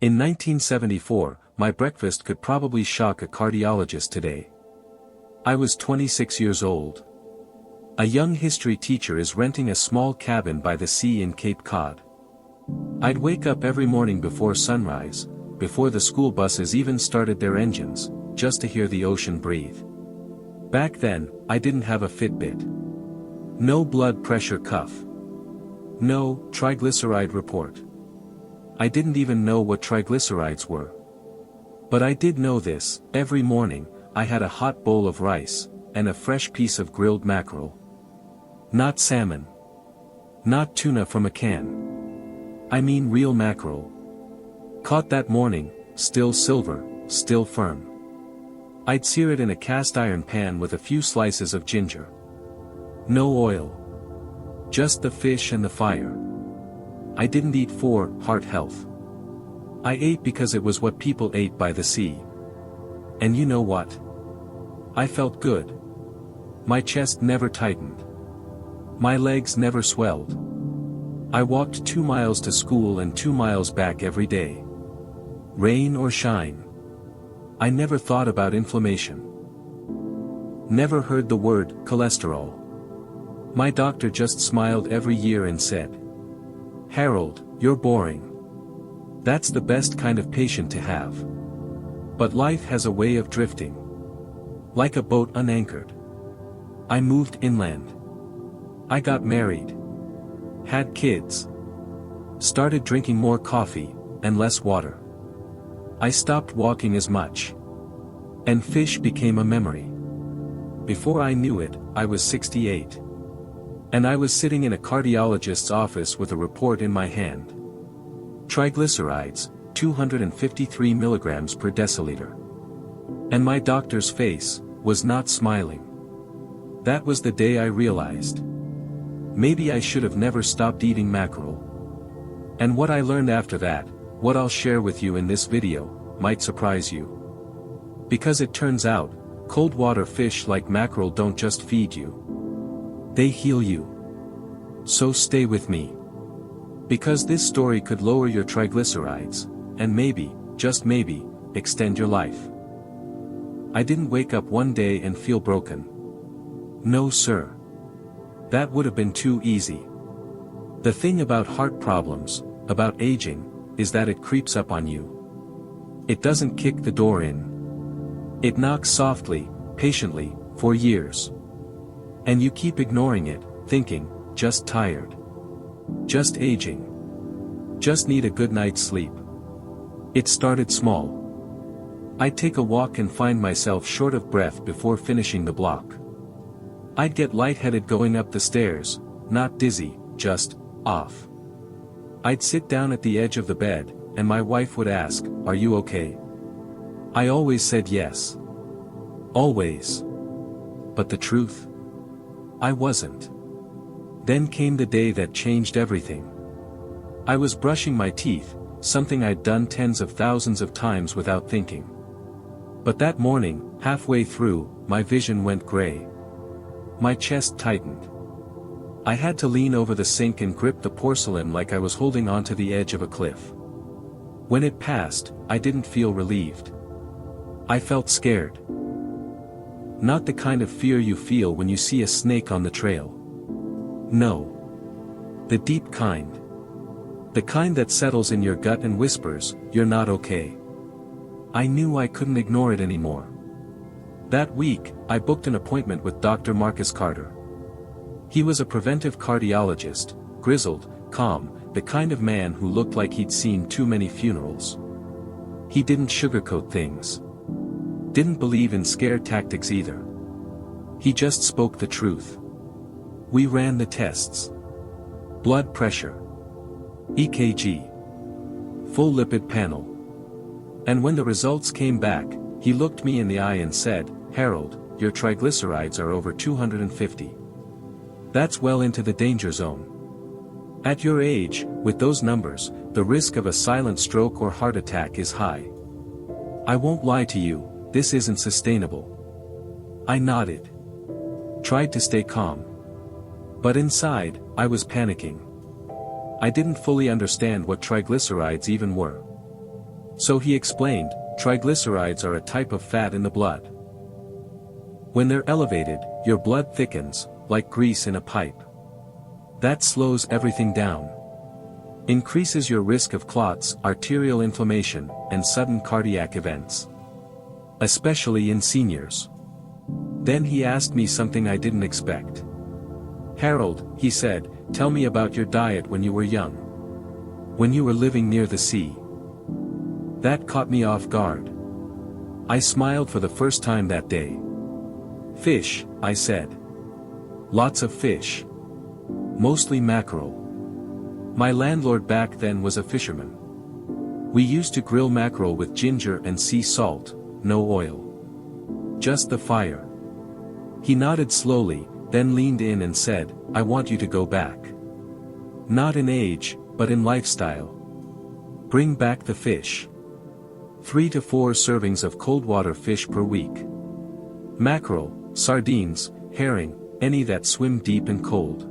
In 1974, my breakfast could probably shock a cardiologist today. I was 26 years old. A young history teacher is renting a small cabin by the sea in Cape Cod. I'd wake up every morning before sunrise, before the school buses even started their engines, just to hear the ocean breathe. Back then, I didn't have a Fitbit. No blood pressure cuff. No triglyceride report. I didn't even know what triglycerides were. But I did know this: every morning, I had a hot bowl of rice, and a fresh piece of grilled mackerel. Not salmon. Not tuna from a can. I mean real mackerel. Caught that morning, still silver, still firm. I'd sear it in a cast iron pan with a few slices of ginger. No oil. Just the fish and the fire. I didn't eat for heart health. I ate because it was what people ate by the sea. And you know what? I felt good. My chest never tightened. My legs never swelled. I walked 2 miles to school and 2 miles back every day. Rain or shine. I never thought about inflammation. Never heard the word cholesterol. My doctor just smiled every year and said, "Harold, you're boring. That's the best kind of patient to have. But life has a way of drifting. Like a boat unanchored. I moved inland. I got married. Had kids. Started drinking more coffee, and less water. I stopped walking as much. And fish became a memory. Before I knew it, I was 68. And I was sitting in a cardiologist's office with a report in my hand. Triglycerides, 253 milligrams per deciliter. And my doctor's face was not smiling. That was the day I realized. Maybe I should have never stopped eating mackerel. And what I learned after that, what I'll share with you in this video, might surprise you. Because it turns out, cold water fish like mackerel don't just feed you. They heal you. So stay with me. Because this story could lower your triglycerides, and maybe, just maybe, extend your life. I didn't wake up one day and feel broken. No sir. That would have been too easy. The thing about heart problems, about aging, is that it creeps up on you. It doesn't kick the door in. It knocks softly, patiently, for years. And you keep ignoring it, thinking, just tired. Just aging. Just need a good night's sleep. It started small. I'd take a walk and find myself short of breath before finishing the block. I'd get lightheaded going up the stairs, not dizzy, just off. I'd sit down at the edge of the bed, and my wife would ask, "Are you okay?" I always said yes. Always. But the truth? I wasn't. Then came the day that changed everything. I was brushing my teeth, something I'd done tens of thousands of times without thinking. But that morning, halfway through, my vision went gray. My chest tightened. I had to lean over the sink and grip the porcelain like I was holding onto the edge of a cliff. When it passed, I didn't feel relieved. I felt scared. Not the kind of fear you feel when you see a snake on the trail. No. The deep kind. The kind that settles in your gut and whispers, "You're not okay." I knew I couldn't ignore it anymore. That week, I booked an appointment with Dr. Marcus Carter. He was a preventive cardiologist, grizzled, calm, the kind of man who looked like he'd seen too many funerals. He didn't sugarcoat things. Didn't believe in scare tactics either. He just spoke the truth. We ran the tests. Blood pressure. EKG. Full lipid panel. And when the results came back, he looked me in the eye and said, "Harold, your triglycerides are over 250. That's well into the danger zone. At your age, with those numbers, the risk of a silent stroke or heart attack is high. I won't lie to you, this isn't sustainable." I nodded. Tried to stay calm. But inside, I was panicking. I didn't fully understand what triglycerides even were. So he explained, triglycerides are a type of fat in the blood. When they're elevated, your blood thickens, like grease in a pipe. That slows everything down. Increases your risk of clots, arterial inflammation, and sudden cardiac events. Especially in seniors. Then he asked me something I didn't expect. "Harold," he said, "tell me about your diet when you were young. When you were living near the sea." That caught me off guard. I smiled for the first time that day. "Fish," I said. "Lots of fish. Mostly mackerel." My landlord back then was a fisherman. We used to grill mackerel with ginger and sea salt, no oil. Just the fire. He nodded slowly, then leaned in and said, "I want you to go back. Not in age, but in lifestyle. Bring back the fish. 3 to 4 servings of cold water fish per week. Mackerel, sardines, herring, any that swim deep and cold.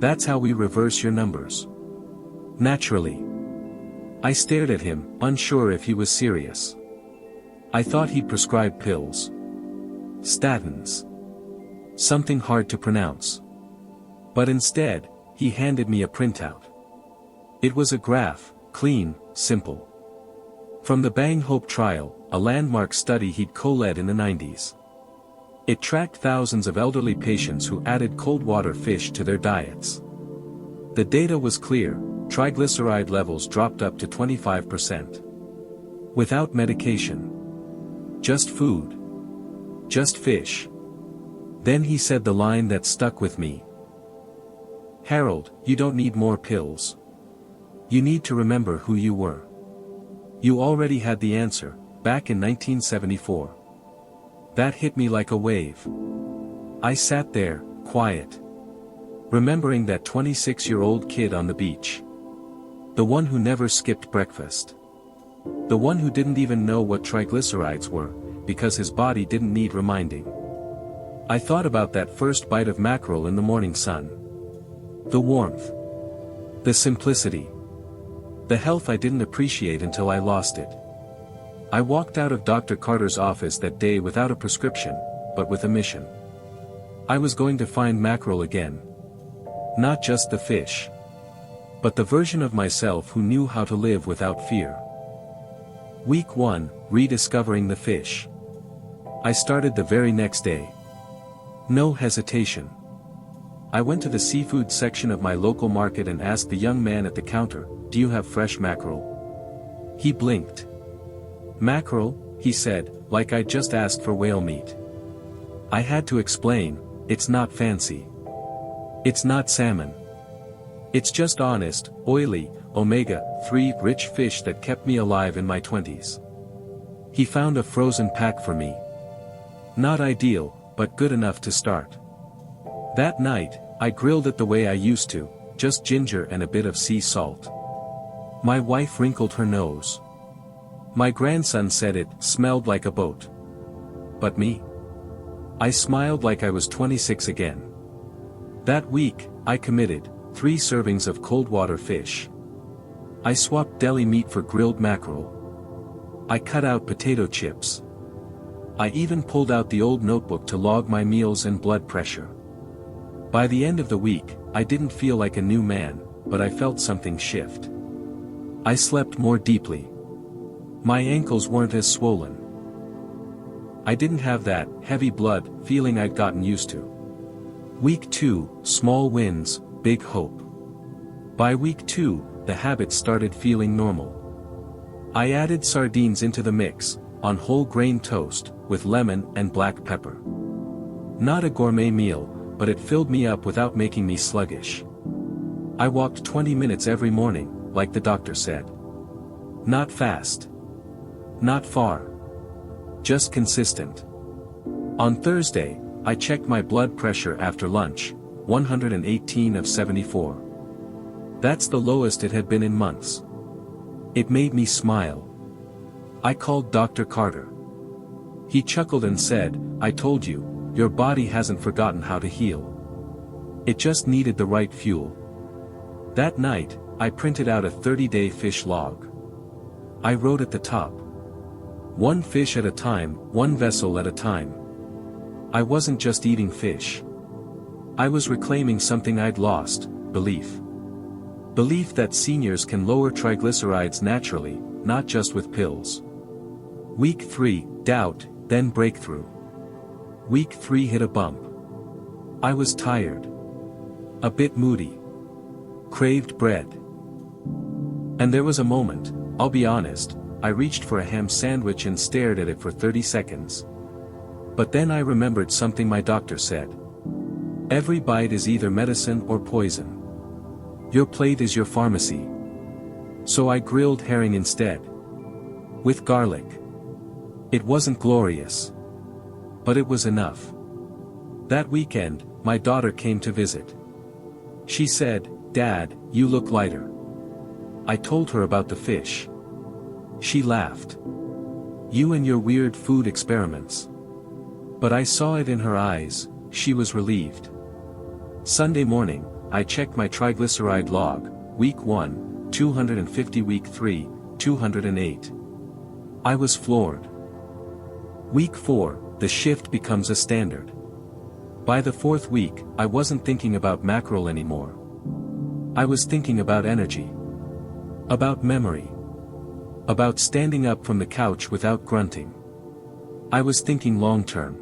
That's how we reverse your numbers." Naturally. I stared at him, unsure if he was serious. I thought he'd prescribe pills. Statins. Something hard to pronounce. But instead, he handed me a printout. It was a graph, clean, simple. From the Bang Hope trial, a landmark study he'd co-led in the 90s. It tracked thousands of elderly patients who added cold water fish to their diets. The data was clear, triglyceride levels dropped up to 25%. Without medication. Just food. Just fish. Then he said the line that stuck with me. "Harold, you don't need more pills. You need to remember who you were. You already had the answer, back in 1974. That hit me like a wave. I sat there, quiet. Remembering that 26-year-old kid on the beach. The one who never skipped breakfast. The one who didn't even know what triglycerides were, because his body didn't need reminding. I thought about that first bite of mackerel in the morning sun. The warmth. The simplicity. The health I didn't appreciate until I lost it. I walked out of Dr. Carter's office that day without a prescription, but with a mission. I was going to find mackerel again. Not just the fish. But the version of myself who knew how to live without fear. Week 1, rediscovering the fish. I started the very next day. No hesitation. I went to the seafood section of my local market and asked the young man at the counter, "Do you have fresh mackerel?" He blinked. "Mackerel," he said, like I just asked for whale meat. I had to explain, "It's not fancy. It's not salmon. It's just honest, oily, omega-3 rich fish that kept me alive in my 20s. He found a frozen pack for me. Not ideal, but good enough to start. That night, I grilled it the way I used to, just ginger and a bit of sea salt. My wife wrinkled her nose. My grandson said it smelled like a boat. But me? I smiled like I was 26 again. That week, I committed 3 servings of cold water fish. I swapped deli meat for grilled mackerel. I cut out potato chips. I even pulled out the old notebook to log my meals and blood pressure. By the end of the week, I didn't feel like a new man, but I felt something shift. I slept more deeply. My ankles weren't as swollen. I didn't have that heavy blood feeling I'd gotten used to. Week 2, small wins, big hope. By week 2, the habit started feeling normal. I added sardines into the mix, on whole grain toast, with lemon and black pepper. Not a gourmet meal, but it filled me up without making me sluggish. I walked 20 minutes every morning, like the doctor said. Not fast. Not far. Just consistent. On Thursday, I checked my blood pressure after lunch, 118/74. That's the lowest it had been in months. It made me smile. I called Dr. Carter. He chuckled and said, "I told you, your body hasn't forgotten how to heal. It just needed the right fuel." That night, I printed out a 30-day fish log. I wrote at the top. One fish at a time, one vessel at a time. I wasn't just eating fish. I was reclaiming something I'd lost, belief. Belief that seniors can lower triglycerides naturally, not just with pills. Week 3, doubt, then breakthrough. Week 3 hit a bump. I was tired. A bit moody. Craved bread. And there was a moment, I'll be honest, I reached for a ham sandwich and stared at it for 30 seconds. But then I remembered something my doctor said. Every bite is either medicine or poison. Your plate is your pharmacy. So I grilled herring instead. With garlic. It wasn't glorious. But it was enough. That weekend, my daughter came to visit. She said, "Dad, you look lighter." I told her about the fish. She laughed. "You and your weird food experiments." But I saw it in her eyes, she was relieved. Sunday morning, I checked my triglyceride log, week 1, 250, week 3, 208. I was floored. Week 4, the shift becomes a standard. By the 4th week, I wasn't thinking about mackerel anymore. I was thinking about energy. About memory. About standing up from the couch without grunting. I was thinking long-term.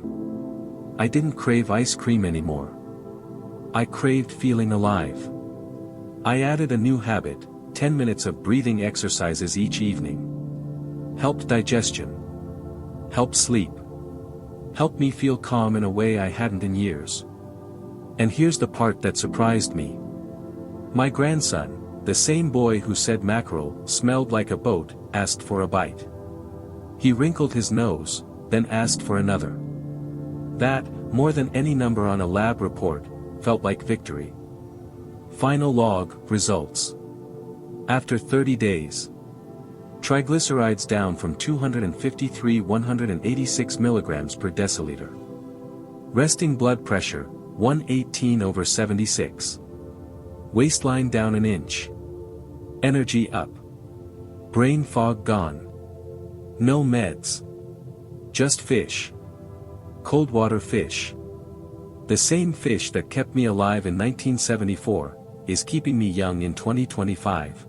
I didn't crave ice cream anymore. I craved feeling alive. I added a new habit, 10 minutes of breathing exercises each evening. Helped digestion. Helped sleep. Helped me feel calm in a way I hadn't in years. And here's the part that surprised me. My grandson, the same boy who said mackerel smelled like a boat, asked for a bite. He wrinkled his nose, then asked for another. That, more than any number on a lab report, felt like victory. Final log, results. After 30 days. Triglycerides down from 253 186 mg per deciliter. Resting blood pressure, 118/76. Waistline down an inch. Energy up. Brain fog gone. No meds. Just fish. Cold water fish. The same fish that kept me alive in 1974, is keeping me young in 2025.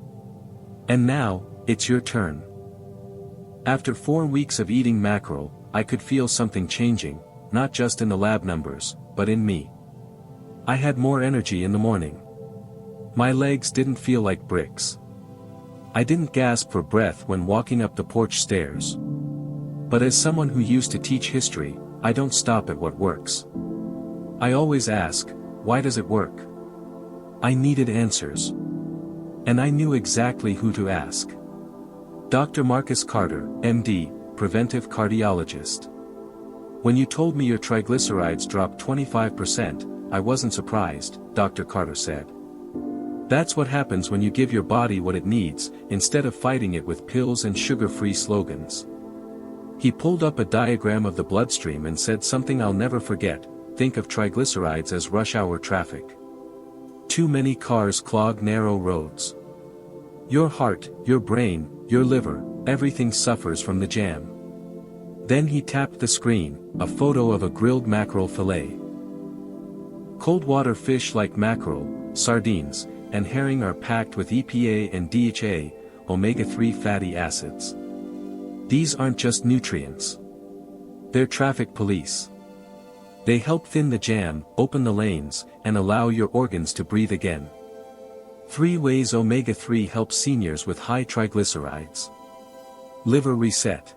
And now, it's your turn. After 4 weeks of eating mackerel, I could feel something changing, not just in the lab numbers, but in me. I had more energy in the morning. My legs didn't feel like bricks. I didn't gasp for breath when walking up the porch stairs. But as someone who used to teach history, I don't stop at what works. I always ask, why does it work? I needed answers. And I knew exactly who to ask. Dr. Marcus Carter, MD, preventive cardiologist. When you told me your triglycerides dropped 25%, I wasn't surprised, Dr. Carter said. That's what happens when you give your body what it needs, instead of fighting it with pills and sugar-free slogans. He pulled up a diagram of the bloodstream and said something I'll never forget. Think of triglycerides as rush hour traffic. Too many cars clog narrow roads. Your heart, your brain, your liver, everything suffers from the jam. Then he tapped the screen, a photo of a grilled mackerel fillet. Cold water fish like mackerel, sardines, and herring are packed with EPA and DHA, omega-3 fatty acids. These aren't just nutrients. They're traffic police. They help thin the jam, open the lanes, and allow your organs to breathe again. 3 ways omega-3 helps seniors with high triglycerides. Liver reset.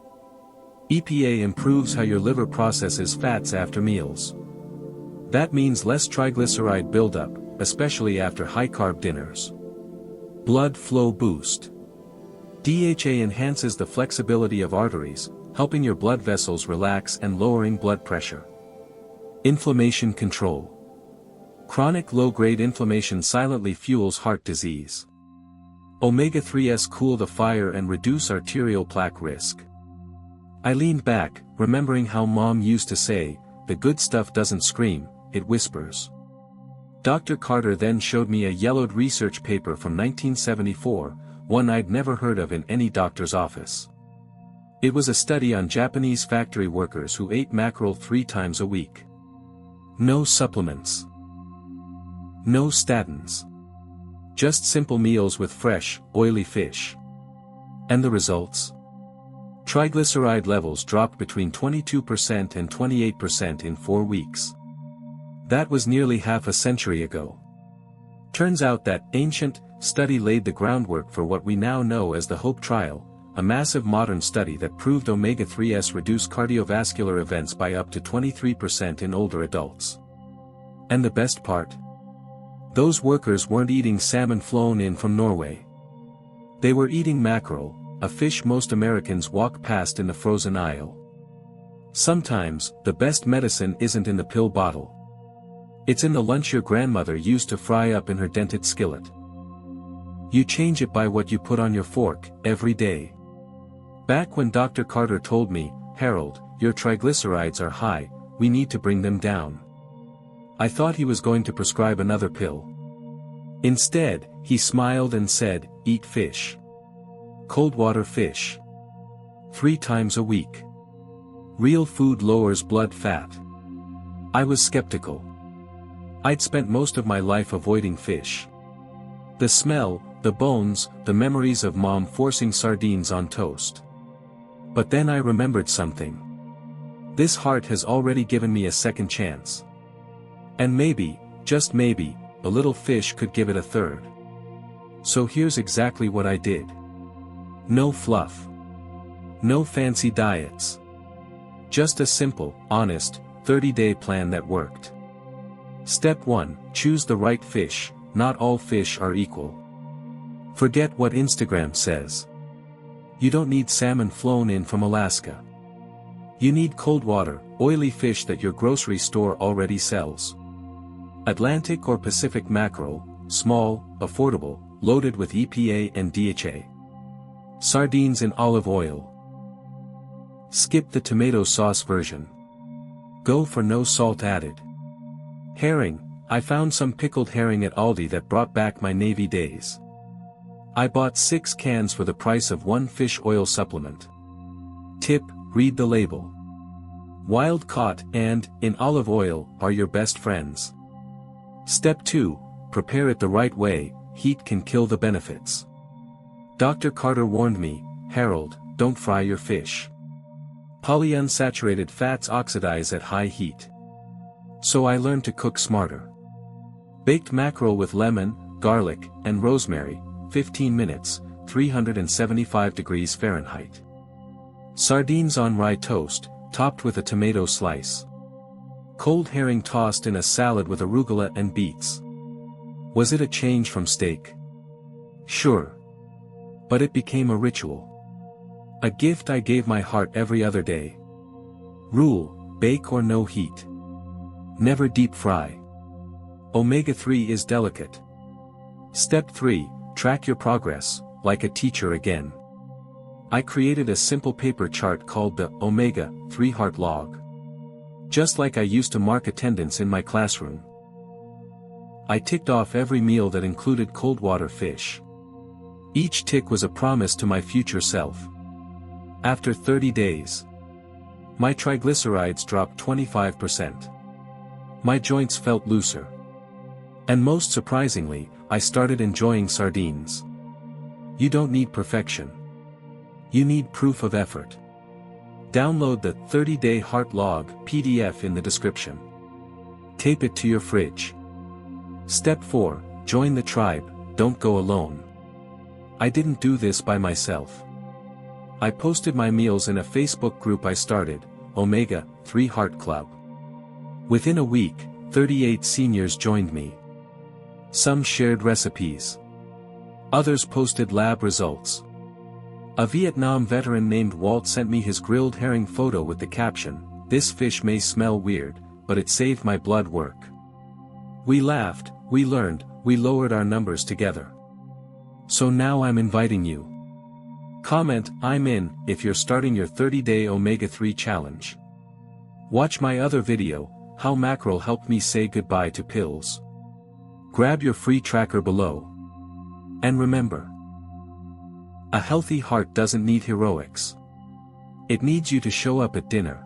EPA improves how your liver processes fats after meals. That means less triglyceride buildup, especially after high-carb dinners. Blood flow boost. DHA enhances the flexibility of arteries, helping your blood vessels relax and lowering blood pressure. Inflammation control. Chronic low-grade inflammation silently fuels heart disease. Omega-3s cool the fire and reduce arterial plaque risk. I leaned back, remembering how Mom used to say, the good stuff doesn't scream, it whispers. Dr. Carter then showed me a yellowed research paper from 1974, one I'd never heard of in any doctor's office. It was a study on Japanese factory workers who ate mackerel 3 times a week. No supplements. No statins. Just simple meals with fresh, oily fish. And the results? Triglyceride levels dropped between 22% and 28% in 4 weeks. That was nearly half a century ago. Turns out that ancient study laid the groundwork for what we now know as the HOPE trial, a massive modern study that proved omega-3s reduce cardiovascular events by up to 23% in older adults. And the best part? Those workers weren't eating salmon flown in from Norway. They were eating mackerel, a fish most Americans walk past in the frozen aisle. Sometimes, the best medicine isn't in the pill bottle. It's in the lunch your grandmother used to fry up in her dented skillet. You change it by what you put on your fork, every day. Back when Dr. Carter told me, "Harold, your triglycerides are high, we need to bring them down," I thought he was going to prescribe another pill. Instead, he smiled and said, "Eat fish. Cold water fish. 3 times a week. Real food lowers blood fat." I was skeptical. I'd spent most of my life avoiding fish. The smell, the bones, the memories of mom forcing sardines on toast. But then I remembered something. This heart has already given me a second chance. And maybe, just maybe, a little fish could give it a third. So here's exactly what I did. No fluff. No fancy diets. Just a simple, honest, 30-day plan that worked. Step 1, choose the right fish. Not all fish are equal. Forget what Instagram says. You don't need salmon flown in from Alaska. You need cold water, oily fish that your grocery store already sells. Atlantic or Pacific mackerel, small, affordable, loaded with EPA and DHA. Sardines in olive oil. Skip the tomato sauce version. Go for no salt added. Herring, I found some pickled herring at Aldi that brought back my Navy days. I bought 6 cans for the price of 1 fish oil supplement. Tip, read the label. Wild caught and, in olive oil, are your best friends. Step 2, prepare it the right way, heat can kill the benefits. Dr. Carter warned me, "Harold, don't fry your fish. Polyunsaturated fats oxidize at high heat." So I learned to cook smarter. Baked mackerel with lemon, garlic, and rosemary, 15 minutes, 375 degrees Fahrenheit. Sardines on rye toast, topped with a tomato slice. Cold herring tossed in a salad with arugula and beets. Was it a change from steak? Sure. But it became a ritual. A gift I gave my heart every other day. Rule, bake or no heat. Never deep fry. Omega-3 is delicate. Step 3, track your progress, like a teacher again. I created a simple paper chart called the Omega-3 Heart Log. Just like I used to mark attendance in my classroom. I ticked off every meal that included cold water fish. Each tick was a promise to my future self. After 30 days, my triglycerides dropped 25%. My joints felt looser. And most surprisingly, I started enjoying sardines. You don't need perfection. You need proof of effort. Download the 30-Day Heart Log PDF in the description. Tape it to your fridge. Step 4, join the tribe, don't go alone. I didn't do this by myself. I posted my meals in a Facebook group I started, Omega-3 Heart Club. Within a week, 38 seniors joined me. Some shared recipes. Others posted lab results. A Vietnam veteran named Walt sent me his grilled herring photo with the caption, "This fish may smell weird, but it saved my blood work." We laughed, we learned, we lowered our numbers together. So now I'm inviting you. Comment, "I'm in," if you're starting your 30-day omega-3 challenge. Watch my other video, How Mackerel Helped Me Say Goodbye to Pills. Grab your free tracker below. And remember, A healthy heart doesn't need heroics. It needs you to show up at dinner.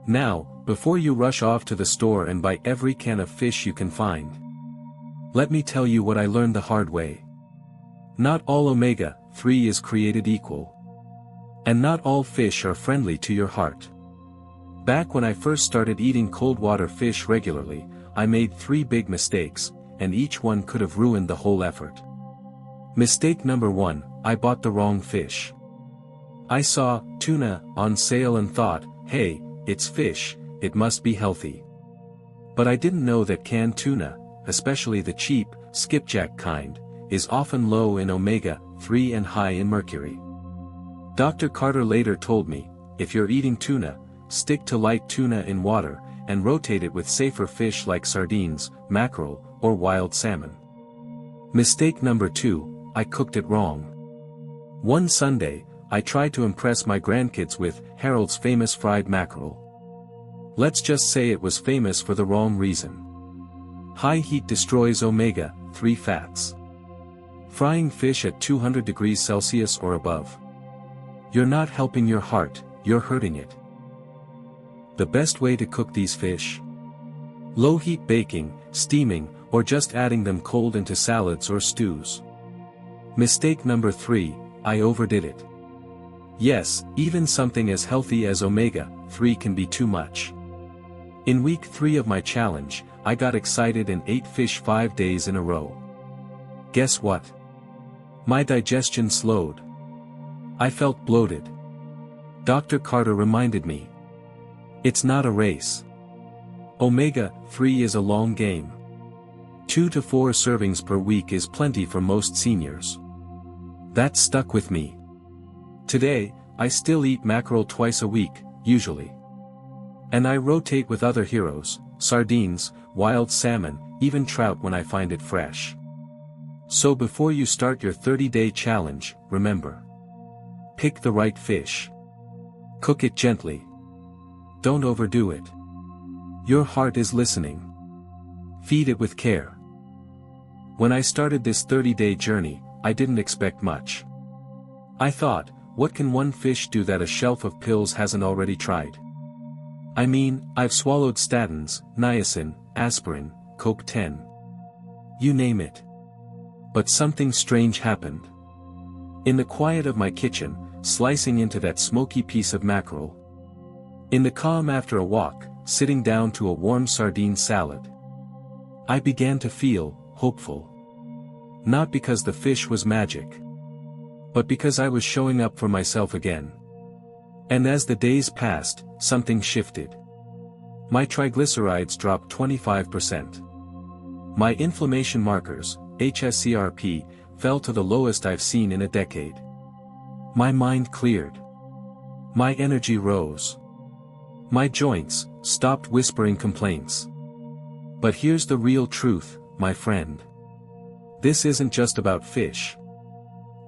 Now, before you rush off to the store and buy every can of fish you can find, let me tell you what I learned the hard way. Not all omega-3 is created equal. And not all fish are friendly to your heart. Back when I first started eating cold water fish regularly, I made 3 big mistakes, and each one could have ruined the whole effort. Mistake number 1, I bought the wrong fish. I saw tuna on sale and thought, hey, it's fish, it must be healthy. But I didn't know that canned tuna, especially the cheap, skipjack kind, is often low in omega-3 and high in mercury. Dr. Carter later told me, if you're eating tuna, stick to light tuna in water, and rotate it with safer fish like sardines, mackerel, or wild salmon. Mistake number 2, I cooked it wrong. One Sunday, I tried to impress my grandkids with Harold's famous fried mackerel. Let's just say it was famous for the wrong reason. High heat destroys omega-3 fats. Frying fish at 200 degrees Celsius or above. You're not helping your heart, you're hurting it. The best way to cook these fish? Low heat baking, steaming, or just adding them cold into salads or stews. Mistake number 3, I overdid it. Yes, even something as healthy as omega-3 can be too much. In week 3 of my challenge, I got excited and ate fish 5 days in a row. Guess what? My digestion slowed. I felt bloated. Dr. Carter reminded me. It's not a race. Omega-3 is a long game. 2 to 4 servings per week is plenty for most seniors. That stuck with me. Today, I still eat mackerel twice a week, usually. And I rotate with other heroes, sardines, wild salmon, even trout when I find it fresh. So before you start your 30-day challenge, remember. Pick the right fish. Cook it gently. Don't overdo it. Your heart is listening. Feed it with care. When I started this 30-day journey, I didn't expect much. I thought, what can one fish do that a shelf of pills hasn't already tried? I mean, I've swallowed statins, niacin, aspirin, CoQ10. You name it. But something strange happened. In the quiet of my kitchen, slicing into that smoky piece of mackerel. In the calm after a walk, sitting down to a warm sardine salad. I began to feel hopeful. Not because the fish was magic. But because I was showing up for myself again. And as the days passed, something shifted. My triglycerides dropped 25%. My inflammation markers, hsCRP, fell to the lowest I've seen in a decade. My mind cleared. My energy rose. My joints stopped whispering complaints. But here's the real truth, my friend. This isn't just about fish.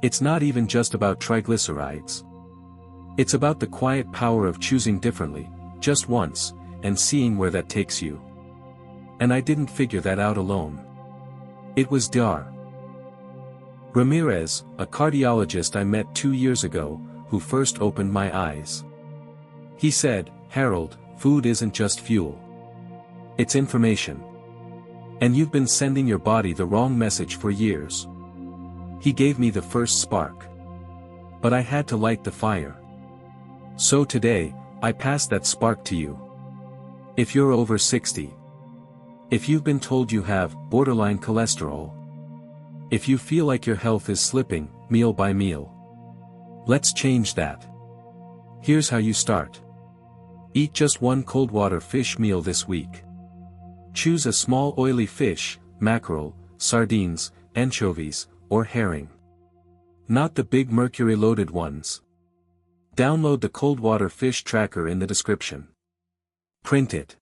It's not even just about triglycerides. It's about the quiet power of choosing differently, just once, and seeing where that takes you. And I didn't figure that out alone. It was Dr. Ramirez, a cardiologist I met 2 years ago, who first opened my eyes. He said, Harold, food isn't just fuel. It's information. And you've been sending your body the wrong message for years. He gave me the first spark. But I had to light the fire. So today, I pass that spark to you. If you're over 60. If you've been told you have borderline cholesterol. If you feel like your health is slipping, meal by meal. Let's change that. Here's how you start. Eat just one cold water fish meal this week. Choose a small oily fish, mackerel, sardines, anchovies, or herring. Not the big mercury-loaded ones. Download the cold water fish tracker in the description. Print it.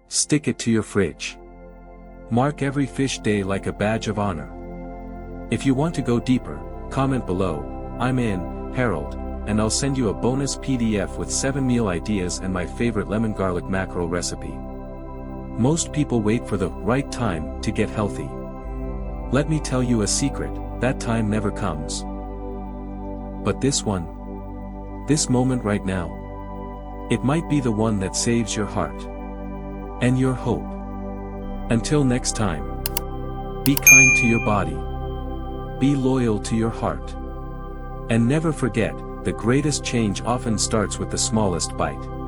Stick it to your fridge. Mark every fish day like a badge of honor. If you want to go deeper, comment below, I'm in, Harold, and I'll send you a bonus PDF with 7 meal ideas and my favorite lemon garlic mackerel recipe. Most people wait for the right time to get healthy. Let me tell you a secret, that time never comes. But this one? This moment right now? It might be the one that saves your heart. And your hope. Until next time. Be kind to your body. Be loyal to your heart. And never forget, the greatest change often starts with the smallest bite.